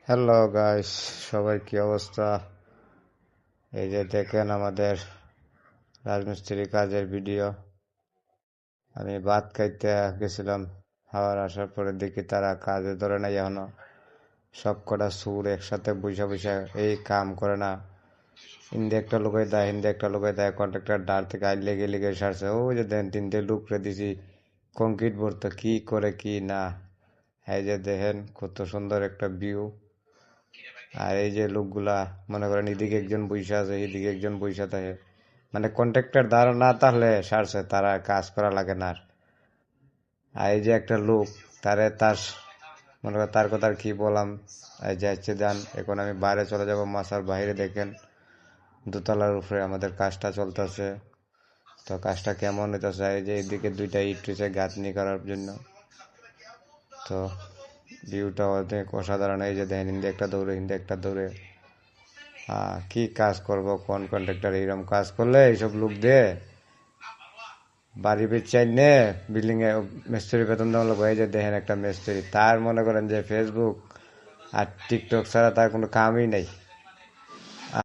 Hello guys, সবাই কি অবস্থা? এই যে দেখেন আমাদের রাজমিস্ত্রি কাজের ভিডিও। আমি ভাত খাইতে গেছিলাম, খাবার আসার পরে দেখি তারা কাজে ধরে নাই এখনো। সব কটা সুর একসাথে বৈশা বৈশা এই কাম করে না। হিন্দি একটা লোকাই দেয়, হিন্দি একটা লোকাই দেয়, কন্ট্রাক্টর ডার থেকে আইলে গেলে সারছে। ওই যে দেন তিনটে লুক রে দিছি কংক্রিট ভরতে, কি করে কি না। এই যে দেখেন কত সুন্দর একটা ভিউ। আর এই যে লোকগুলা মনে করেন এদিকে একজন বইসা আছে, এদিকে একজন বইসা থাকে। মানে কন্ট্রাক্টর দ্বারা না তাহলে সারছে, তারা কাজ করা লাগে না। আর এই যে একটা লোক, তার মনে করেন তার কথা আর কি বললাম। এই যে হচ্ছে যান, এখন আমি বাইরে চলে যাব। মাসার বাইরে দেখেন দোতলার উপরে আমাদের কাজটা চলতেছে। তো কাজটা কেমন হইতেছে, এই যে এদিকে দুইটা ইট রয়েছে গাঁথনি করার জন্য। তো ভিউটা অনেক অসাধারণ। এই যে দেখেন হিন্দি একটা দৌড়ে, হিন্দি একটা দৌড়ে। কি কাজ করব, কোন কন্ট্রাক্টর এইরকম কাজ করলে এইসব লোক দিয়ে বাড়ি বেচাই নে বিল্ডিং এ মিস্ত্রি বেতন দেওয়া লোক। এই যে দেখেন একটা মিস্ত্রি, তার মনে করেন যে ফেসবুক আর টিকটক ছাড়া তার কোনো কামই নেই।